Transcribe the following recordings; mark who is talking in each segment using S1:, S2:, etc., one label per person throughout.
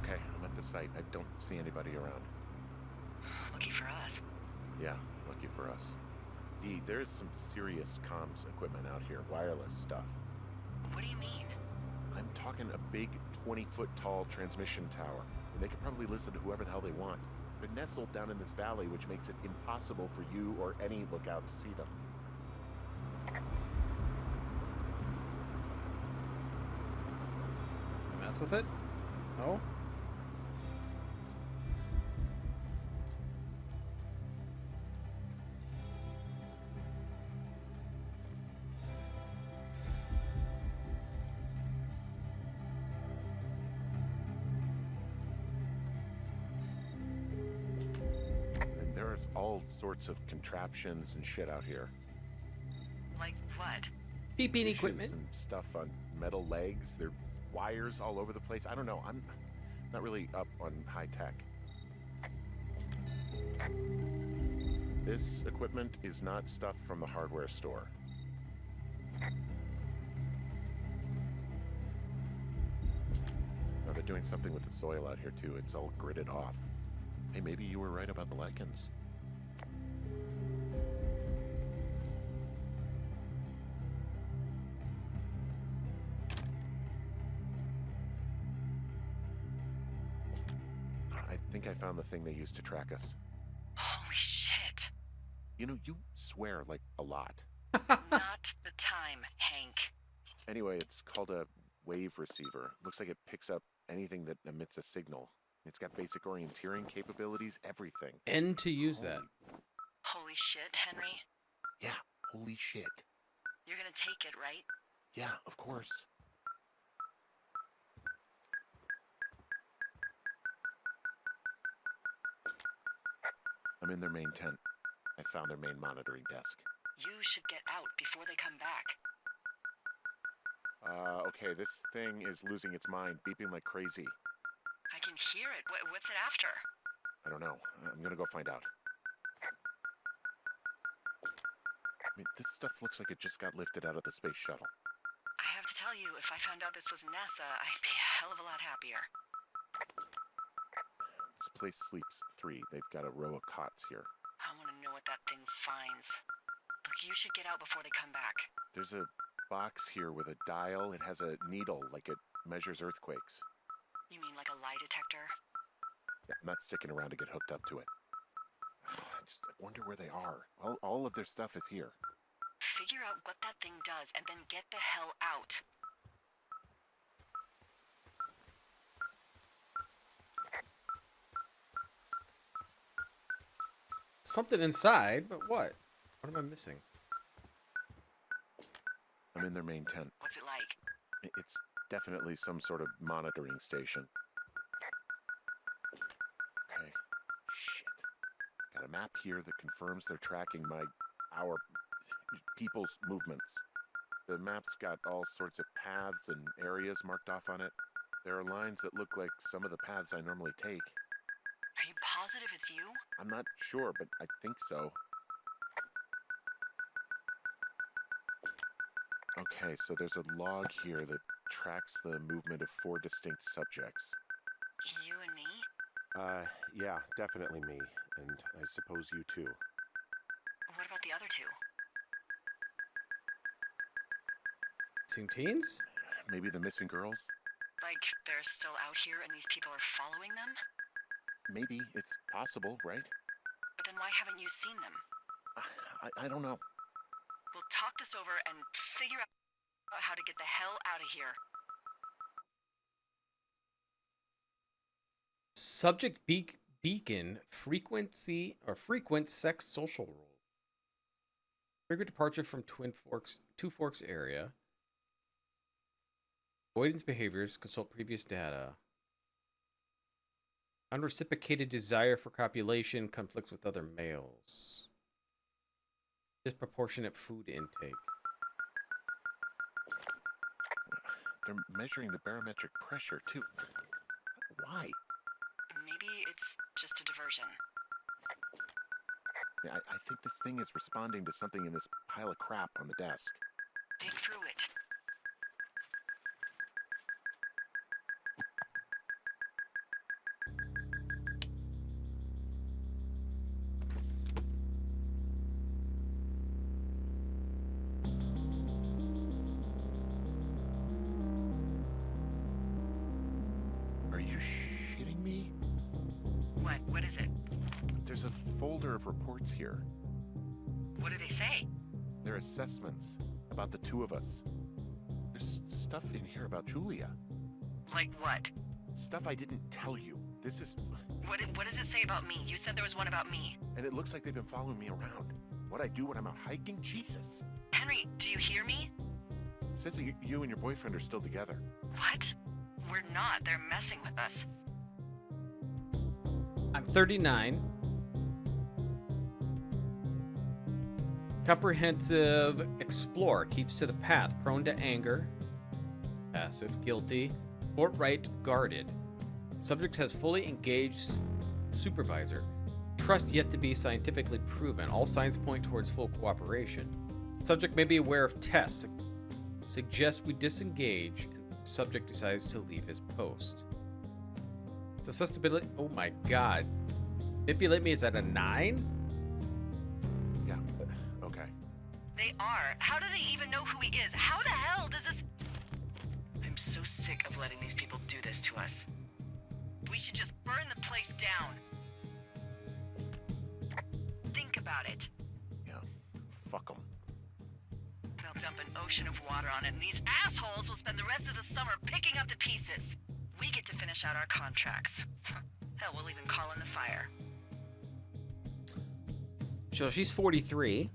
S1: Okay, I'm at the site. I don't see anybody around.
S2: Lucky for us.
S1: Yeah, lucky for us. Dee, there's some serious comms equipment out here, wireless stuff.
S2: What do you mean?
S1: I'm talking a big 20-foot tall transmission tower, and they can probably listen to whoever the hell they want. They're nestled down in this valley, which makes it impossible for you or any lookout to see them.
S3: Mess with it? No?
S1: And there's all sorts of contraptions and shit out here.
S2: Like what?
S3: Beeping
S1: Dishes
S3: equipment.
S1: and stuff on metal legs. There are wires all over the place. I don't know. I'm not really up on high tech. This equipment is not stuff from the hardware store. No, they're doing something with the soil out here too. It's all gridded off. Hey, maybe you were right about the lichens. I think I found the thing they used to track us.
S2: Holy shit.
S1: You know, you swear like a lot.
S2: Not the time, Hank.
S1: Anyway, it's called a wave receiver. Looks like it picks up anything that emits a signal. It's got basic orienteering capabilities, everything.
S3: And to use that.
S2: Holy shit, Henry.
S1: Yeah, holy shit.
S2: You're gonna take it, right?
S1: Yeah, of course. I'm in their main tent. I found their main monitoring desk.
S2: You should get out before they come back.
S1: Okay, this thing is losing its mind, beeping like crazy.
S2: I can hear it. What's it after?
S1: I don't know. I'm gonna go find out. I mean, this stuff looks like it just got lifted out of the space shuttle.
S2: I have to tell you, if I found out this was NASA, I'd be a hell of a lot happier.
S1: This place sleeps 3. They've got a row of cots here.
S2: I want to know what that thing finds. Look, you should get out before they come back.
S1: There's a box here with a dial. It has a needle, like it measures earthquakes.
S2: You mean like a lie detector?
S1: Yeah, I'm not sticking around to get hooked up to it. I wonder where they are. All of their stuff is here.
S2: Figure out what that thing does and then get the hell out.
S3: Something inside, but what? What am I missing?
S1: I'm in their main tent.
S2: What's it like?
S1: It's definitely some sort of monitoring station. Okay. Shit. Got a map here that confirms they're tracking our people's movements. The map's got all sorts of paths and areas marked off on it. There are lines that look like some of the paths I normally take.
S2: Are you positive it's you?
S1: I'm not sure, but I think so. Okay, so there's a log here that tracks the movement of 4 distinct subjects.
S2: You and me?
S4: Yeah, definitely me. And I suppose you too.
S2: What about the other two?
S3: Missing teens?
S1: Maybe the missing girls?
S2: Like, they're still out here and these people are following them?
S1: Maybe. It's possible, right?
S2: But then why haven't you seen them?
S1: I don't know.
S2: We'll talk this over and figure out how to get the hell out of here.
S3: Subject beacon frequent sex social rule. Trigger departure from Two Forks area. Avoidance behaviors. Consult previous data. Unreciprocated desire for copulation conflicts with other males. Disproportionate food intake.
S1: They're measuring the barometric pressure, too. Why?
S2: Maybe it's just a diversion.
S1: Yeah, I think this thing is responding to something in this pile of crap on the desk.
S2: Dig through it. What is it?
S1: There's a folder of reports here.
S2: What do they say?
S1: They're assessments about the two of us. There's stuff in here about Julia.
S2: Like what?
S1: Stuff I didn't tell you. This is...
S2: What does it say about me? You said there was one about me.
S1: And it looks like they've been following me around. What I do when I'm out hiking? Jesus.
S2: Henry, do you hear me?
S1: It says that you and your boyfriend are still together.
S2: What? We're not. They're messing with us.
S3: I'm 39. Comprehensive explorer keeps to the path, prone to anger. Passive, guilty, forthright, guarded. Subject has fully engaged supervisor. Trust yet to be scientifically proven. All signs point towards full cooperation. Subject may be aware of tests. Suggests we disengage. And subject decides to leave his post. Susceptibility. Oh my god. Manipulate me is at a 9?
S1: Yeah, okay.
S2: They are. How do they even know who he is? How the hell does this... I'm so sick of letting these people do this to us. We should just burn the place down. Think about it.
S1: Yeah, fuck them.
S2: They'll dump an ocean of water on it, and these assholes will spend the rest of the summer picking up the pieces. We get to finish out our contracts. Hell, we'll even call in the fire.
S3: So she's 43.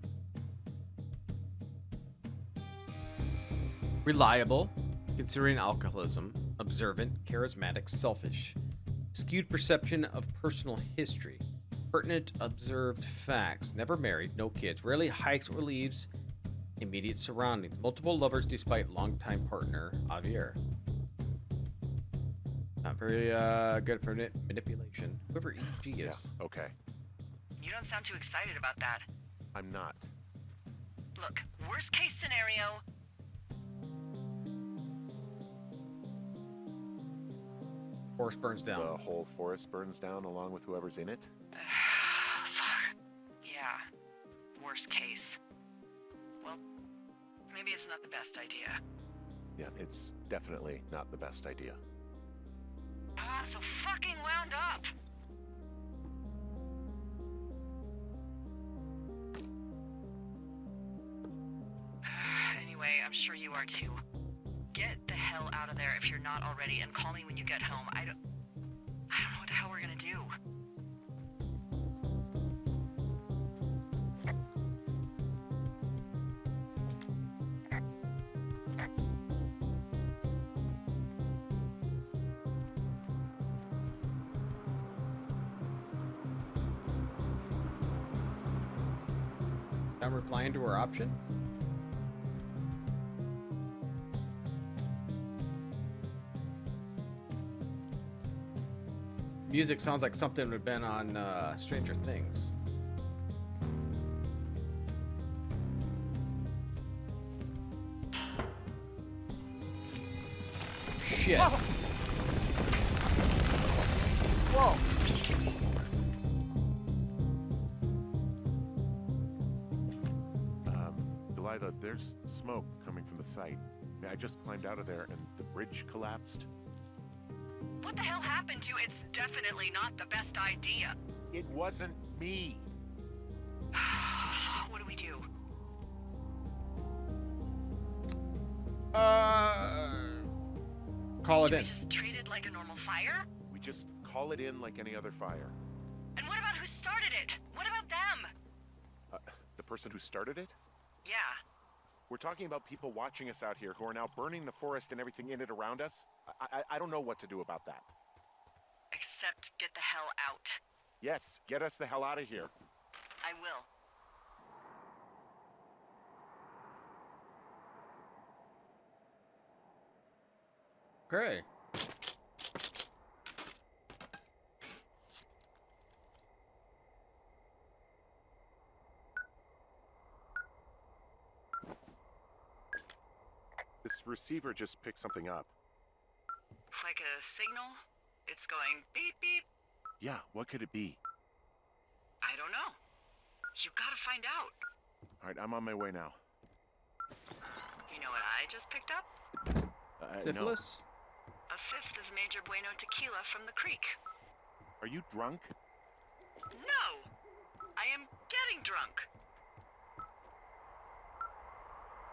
S3: Reliable, considering alcoholism. Observant, charismatic, selfish. Skewed perception of personal history. Pertinent observed facts. Never married, no kids. Rarely hikes or leaves immediate surroundings. Multiple lovers despite longtime partner, Javier. Not very good for manipulation. Whoever EG is.
S1: Yeah, okay.
S2: You don't sound too excited about that.
S1: I'm not.
S2: Look, worst case scenario...
S3: Forest burns down.
S1: The whole forest burns down along with whoever's in it?
S2: Fuck. Yeah. Worst case. Well, maybe it's not the best idea.
S1: Yeah, it's definitely not the best idea.
S2: I'm so fucking wound up. Anyway, I'm sure you are too. Get the hell out of there if you're not already, and call me when you get home. I don't know what the hell we're gonna do.
S3: I'm replying to her option. Music sounds like something would have been on Stranger Things. Shit.
S1: Whoa! Delilah, there's smoke coming from the site. I just climbed out of there and the bridge collapsed.
S2: What the hell happened to you? It's definitely not the best idea.
S1: It wasn't me.
S2: What do we do?
S3: Call it
S2: Do
S3: in.
S2: we just treat it like a normal fire?
S1: We just call it in like any other fire.
S2: And what about who started it? What about them?
S1: The person who started it?
S2: Yeah.
S1: We're talking about people watching us out here who are now burning the forest and everything in it around us. I don't know what to do about that.
S2: Except get the hell out.
S1: Yes, get us the hell out of here.
S2: I will.
S3: Okay.
S1: This receiver just picked something up.
S2: Like a signal? It's going beep beep.
S1: Yeah, what could it be?
S2: I don't know. You gotta find out.
S1: All right, I'm on my way now.
S2: You know what I just picked up?
S1: No.
S3: Syphilis?
S2: A fifth of Major Bueno tequila from the creek.
S1: Are you drunk?
S2: I am getting drunk.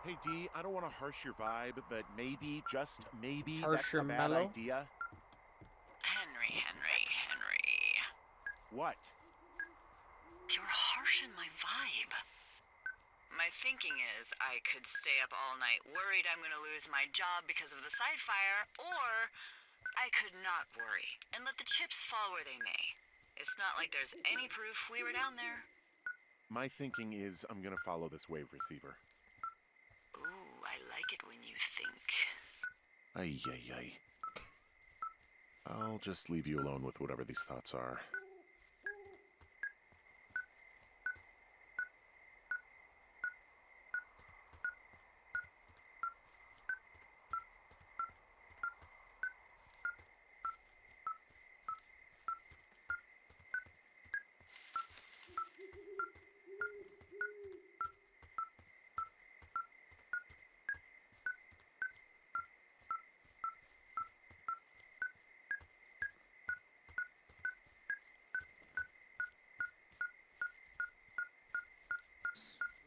S1: Hey, D, I don't want to harsh your vibe, but maybe, just maybe,
S3: Harsh
S1: that's
S3: your
S1: a bad
S3: mellow?
S1: idea.
S2: Henry.
S1: What?
S2: You're harshing my vibe. My thinking is I could stay up all night worried I'm gonna lose my job because of the side fire, or I could not worry and let the chips fall where they may. It's not like there's any proof we were down there.
S1: My thinking is I'm gonna follow this wave receiver.
S2: Ooh, I like it when you think.
S1: Ay, ay, ay. I'll just leave you alone with whatever these thoughts are.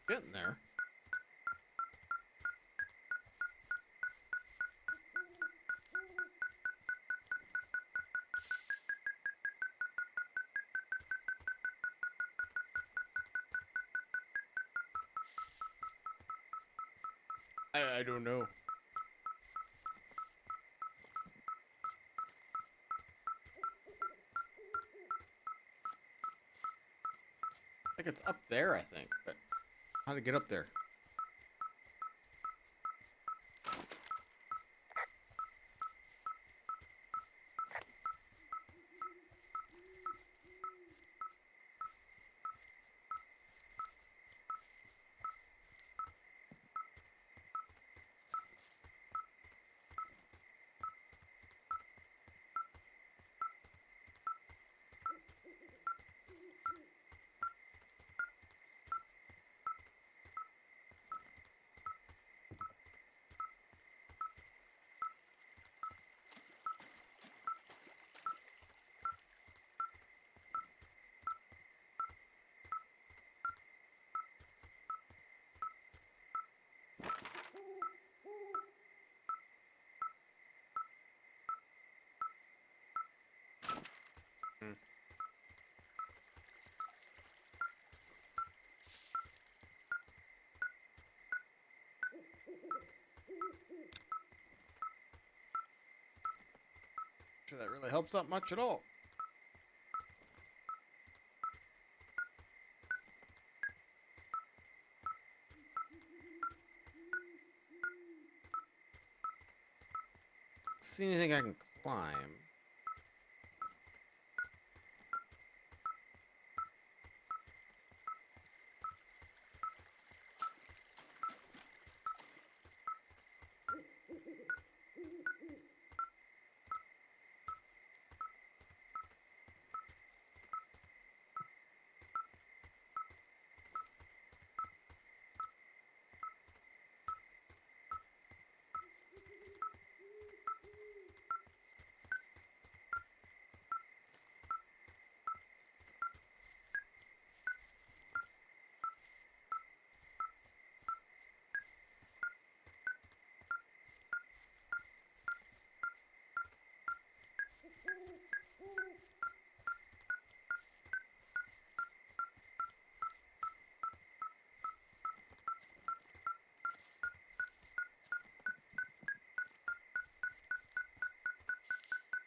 S3: Getting there. I don't know. I think it's up there, I think, but how to get up there? Sure, that really helps not much at all. See anything I can climb?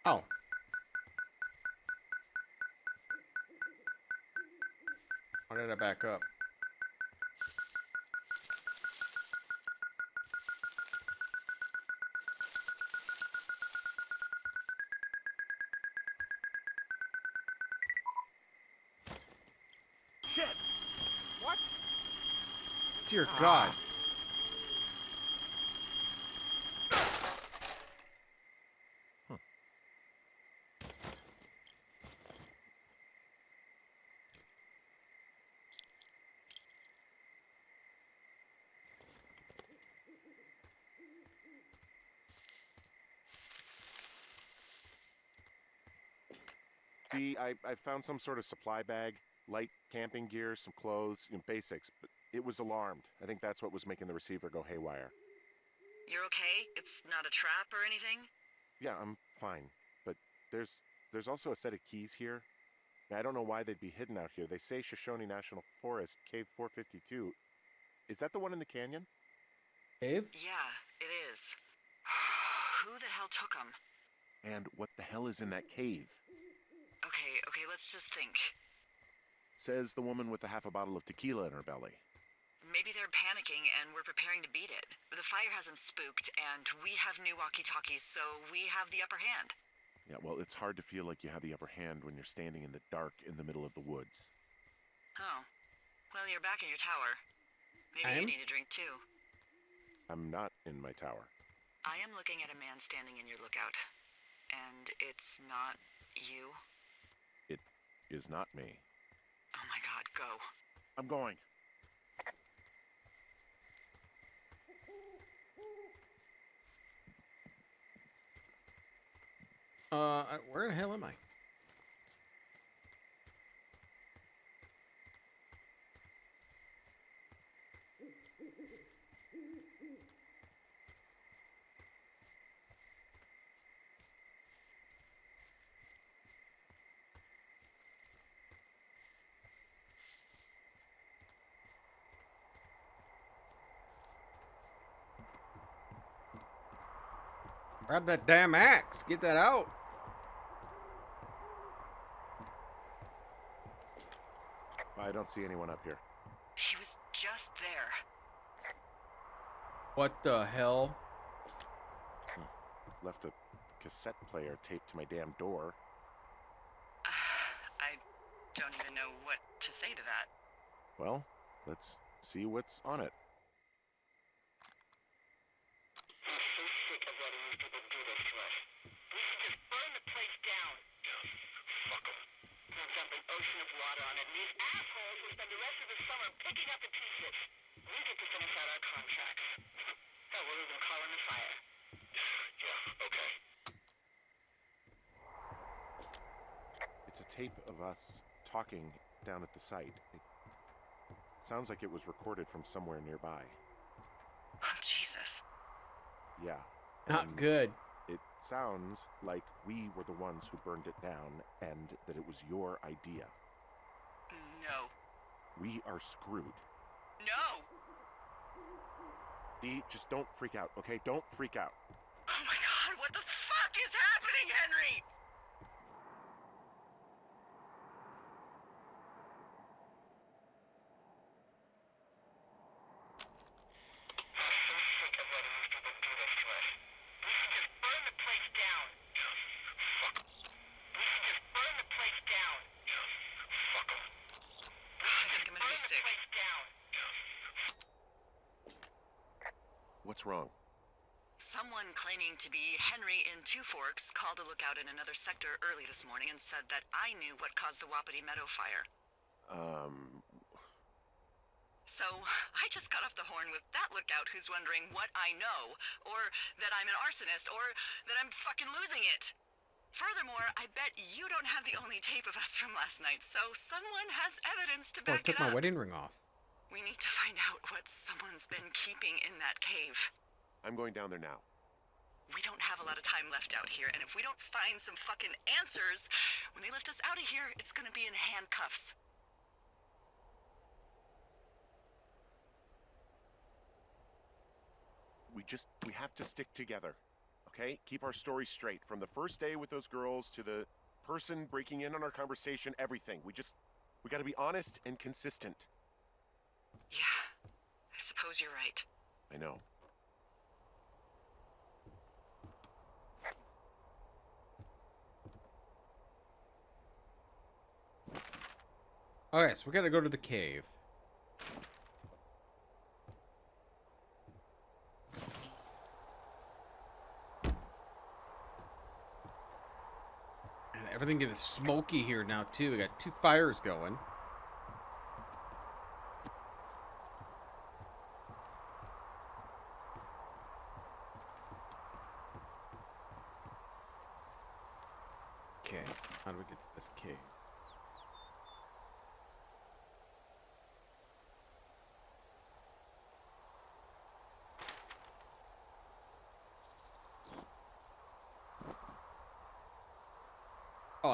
S3: Oh. Why did I back up?
S1: Shit! What?
S3: Dear God.
S1: D, I found some sort of supply bag. light camping gear, some clothes, basics, but it was alarmed. I think that's what was making the receiver go haywire.
S2: You're okay? It's not a trap or anything?
S1: Yeah, I'm fine, but there's also a set of keys here. I don't know why they'd be hidden out here. They say Shoshone National Forest, Cave 452. Is that the one in the canyon?
S3: Cave?
S2: Yeah, it is. Who the hell took them?
S1: And what the hell is in that cave?
S2: Okay, let's just think.
S1: Says the woman with a half a bottle of tequila in her belly.
S2: Maybe they're panicking and we're preparing to beat it. The fire has them spooked, and we have new walkie-talkies, so we have the upper hand.
S1: Yeah, well, it's hard to feel like you have the upper hand when you're standing in the dark in the middle of the woods.
S2: Oh. Well, you're back in your tower. Maybe you need a drink, too.
S1: I'm not in my tower.
S2: I am looking at a man standing in your lookout. And it's not you?
S1: It is not me.
S2: Oh my god, go.
S1: I'm going.
S3: Where the hell am I? Grab that damn axe. Get that out.
S1: I don't see anyone up here.
S2: He was just there.
S3: What the hell?
S1: Left a cassette player taped to my damn door.
S2: I don't even know what to say to that.
S1: Well, let's see what's on it.
S2: I'm so sick of letting these people do this to us. We should just burn the place down. Fuck them. We'll dump an ocean of water on it, and these assholes will spend the rest of the summer picking up the pieces. We get to finish out our contracts. Hell, we'll even call in the fire. Yeah, okay.
S1: It's a tape of us talking down at the site. It sounds like it was recorded from somewhere nearby.
S2: Oh, Jesus.
S1: Yeah.
S3: Not
S1: and
S3: good.
S1: It sounds like we were the ones who burned it down and that it was your idea.
S2: No.
S1: We are screwed.
S2: No!
S1: Dee, just don't freak out, okay? Don't freak out.
S2: Oh my god, what the fuck is happening, Henry?
S1: What's wrong?
S2: Someone claiming to be Henry in Two Forks called a lookout in another sector early this morning and said that I knew what caused the Wapiti Meadow fire. So, I just got off the horn with that lookout who's wondering what I know, or that I'm an arsonist, or that I'm fucking losing it. Furthermore, I bet you don't have the only tape of us from last night, so someone has evidence to
S3: Oh, I
S2: back
S3: took
S2: it
S3: my
S2: up.
S3: wedding ring off.
S2: We need to find out what someone's been keeping in that cave.
S1: I'm going down there now.
S2: We don't have a lot of time left out here, and if we don't find some fucking answers, when they lift us out of here, it's gonna be in handcuffs.
S1: We have to stick together, okay? Keep our story straight. From the first day with those girls to the person breaking in on our conversation, everything. We gotta be honest and consistent.
S2: Yeah, I suppose you're right.
S1: I know.
S3: Okay, so we gotta go to the cave. And everything gets smoky here now too. We got two fires going. Okay, how do we get to this cave?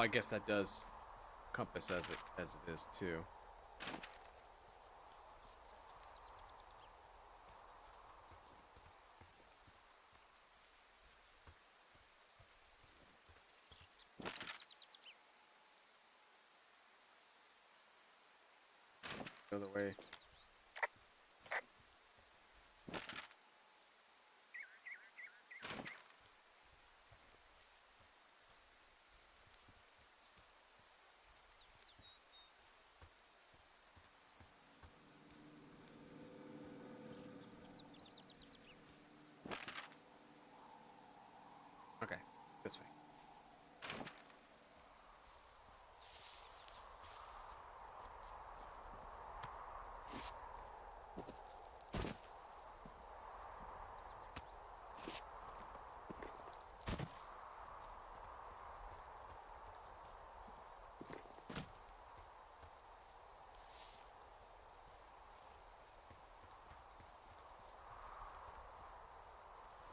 S3: I guess that does compass as it is too. The other way. Okay, this way.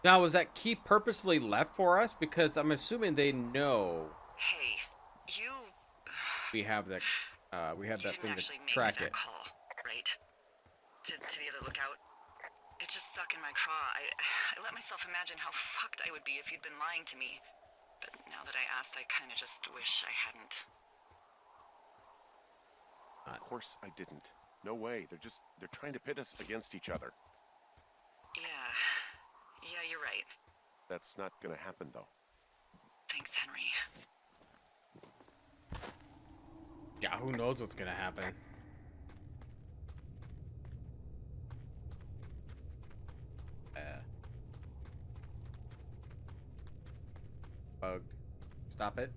S3: Now, was that key purposely left for us? Because I'm assuming they know
S2: Hey, you
S3: we have that
S2: didn't
S3: thing to
S2: actually make
S3: track
S2: that
S3: it.
S2: call, right? To the other lookout. It just stuck in my craw. I let myself imagine how fucked I would be if you'd been lying to me. But now that I asked, I kind of just wish I hadn't.
S1: Of course I didn't. No way. They're trying to pit us against each other.
S2: Yeah, you're right.
S1: That's not gonna happen, though.
S2: Thanks, Henry.
S3: Yeah, who knows what's gonna happen? Bugged. Stop it.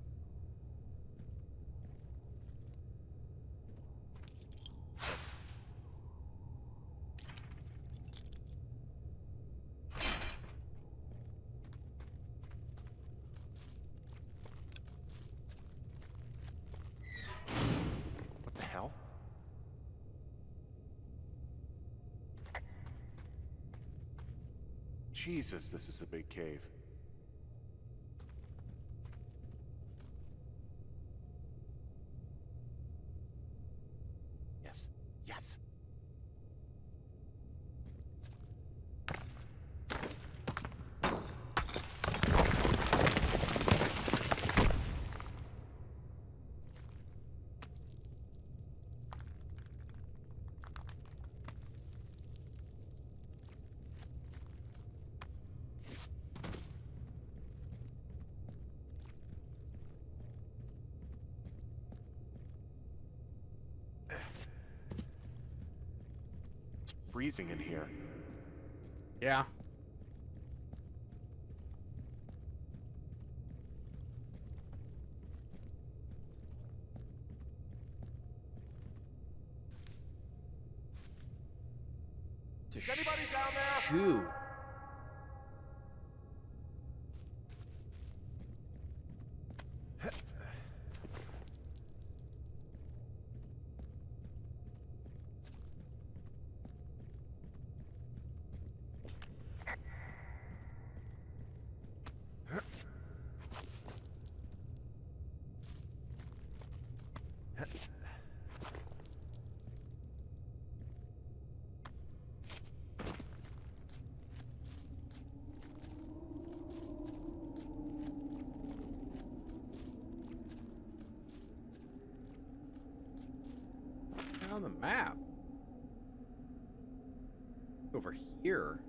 S1: What the hell? Jesus, this is a big cave. Yes. Yes. It's freezing in here.
S3: Yeah. Is
S1: anybody down there?
S3: Shoe. On the map. Over here.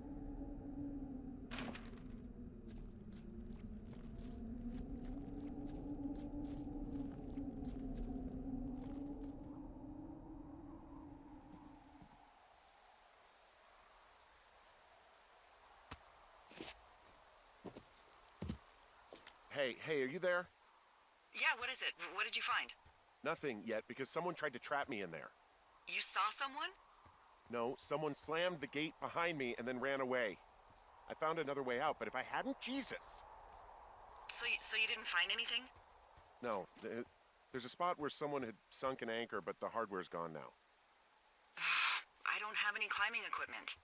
S1: Hey, are you there?
S2: Yeah, what is it? What did you find?
S1: Nothing yet, because someone tried to trap me in there.
S2: You saw someone?
S1: No, someone slammed the gate behind me and then ran away. I found another way out, but if I hadn't, Jesus!
S2: So you didn't find anything?
S1: No, there's a spot where someone had sunk an anchor, but the hardware's gone now.
S2: I don't have any climbing equipment.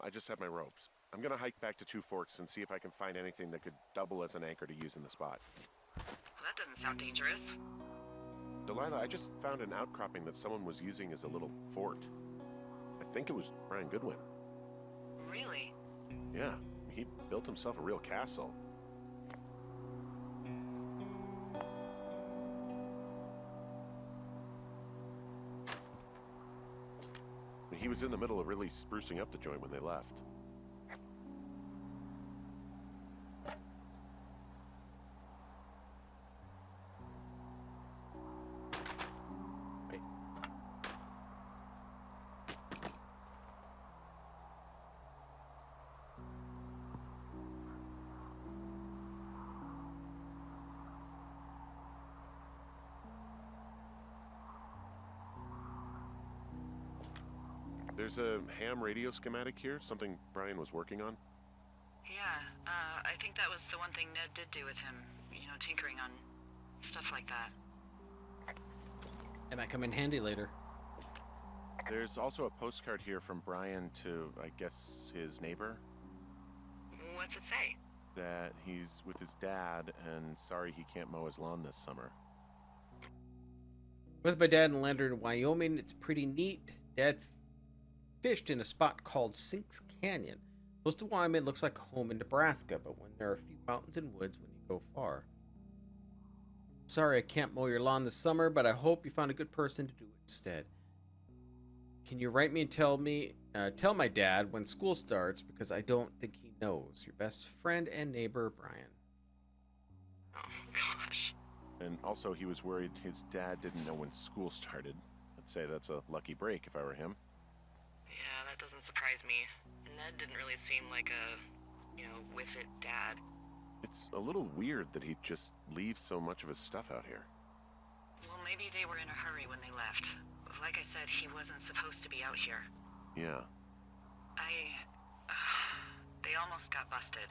S1: I just have my ropes. I'm gonna hike back to Two Forks and see if I can find anything that could double as an anchor to use in the spot.
S2: Well, that doesn't doesn't sound dangerous.
S1: Delilah, I just found an outcropping that someone was using as a little fort. I think it was Brian Goodwin.
S2: Really?
S1: Yeah, he built himself a real castle. He was in the middle of really sprucing up the joint when they left.
S3: Wait.
S1: There's a ham radio schematic here, something Brian was working on.
S2: Yeah, I think that was the one thing Ned did do with him. You know, tinkering on stuff like that.
S3: It might come in handy later.
S1: There's also a postcard here from Brian to, I guess, his neighbor.
S2: What's it say?
S1: That he's with his dad and sorry he can't mow his lawn this summer.
S3: With my dad and Lander in Wyoming, it's pretty neat. Dad fished in a spot called Sinks Canyon. Most of Wyoming looks like home in Nebraska, but when there are a few mountains and woods when you go far. Sorry I can't mow your lawn this summer, but I hope you found a good person to do it instead. Can you write me and tell my dad when school starts, because I don't think he knows. Your best friend and neighbor, Brian.
S2: Oh, gosh.
S1: And also he was worried his dad didn't know when school started. I'd say that's a lucky break if I were him.
S2: Yeah, that doesn't surprise me. Ned didn't really seem like a, with it dad.
S1: It's a little weird that he'd just leave so much of his stuff out here.
S2: Well, maybe they were in a hurry when they left. Like I said, he wasn't supposed to be out here.
S1: Yeah.
S2: They almost got busted.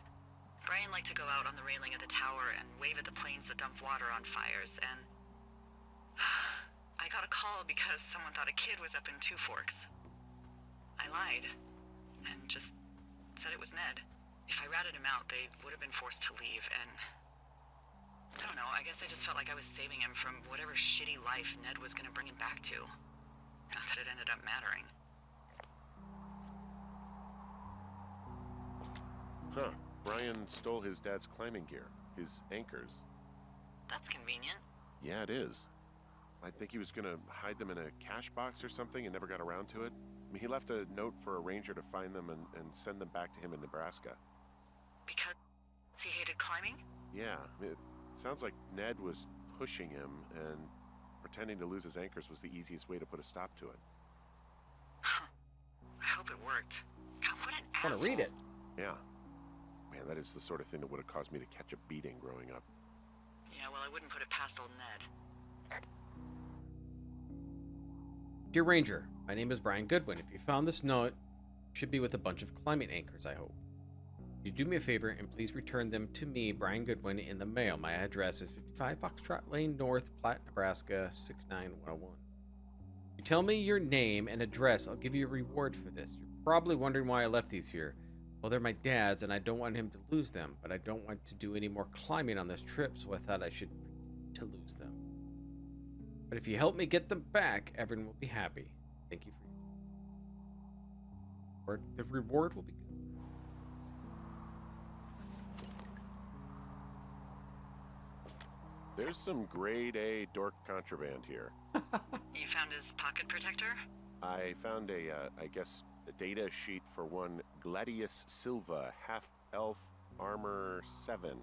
S2: Brian liked to go out on the railing of the tower and wave at the planes that dump water on fires, and I got a call because someone thought a kid was up in Two Forks. I lied, and just said it was Ned. If I ratted him out, they would have been forced to leave, and I don't know, I guess I just felt like I was saving him from whatever shitty life Ned was gonna bring him back to. Not that it ended up mattering.
S1: Huh. Brian stole his dad's climbing gear, his anchors.
S2: That's convenient.
S1: Yeah, it is. I think he was gonna hide them in a cash box or something and never got around to it. I mean, he left a note for a ranger to find them and send them back to him in Nebraska.
S2: Because he hated climbing?
S1: Yeah, I mean, it sounds like Ned was pushing him, and pretending to lose his anchors was the easiest way to put a stop to it.
S2: Huh. I hope it worked. God, what an
S3: I
S2: asshole.
S3: want to read it.
S1: Yeah. Man, that is the sort of thing that would have caused me to catch a beating growing up.
S2: Yeah, well, I wouldn't put it past old Ned.
S3: Dear Ranger, my name is Brian Goodwin. If you found this note, it should be with a bunch of climbing anchors, I hope. Would you do me a favor and please return them to me, Brian Goodwin, in the mail. My address is 55 Foxtrot Lane North, Platte, Nebraska, 69101. If you tell me your name and address, I'll give you a reward for this. You're probably wondering why I left these here. Well, they're my dad's, and I don't want him to lose them, but I don't want to do any more climbing on this trip, so I thought I should to lose them. But if you help me get them back, everyone will be happy. Thank you for the reward will be good.
S1: There's some grade A dork contraband here.
S2: You found his pocket protector?
S1: I found I guess, a data sheet for one Gladius Silva, half-elf armor 7.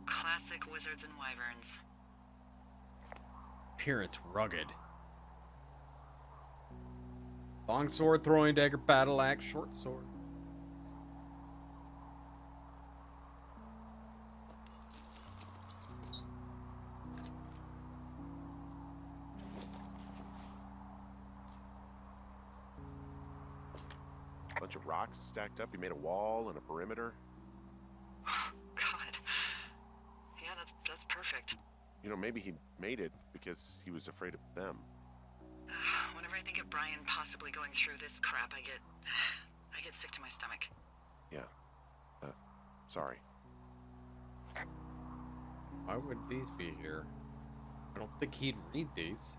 S2: Classic wizards and wyverns.
S3: Appearance rugged. Long sword, throwing dagger, battle axe, short sword.
S1: Bunch of rocks stacked up. He made a wall and a perimeter.
S2: God. Yeah, that's perfect.
S1: You know, maybe he made it because he was afraid of them.
S2: Whenever I think of Brian possibly going through this crap, I get sick to my stomach.
S1: Yeah. Sorry.
S3: Why would these be here? I don't think he'd read these.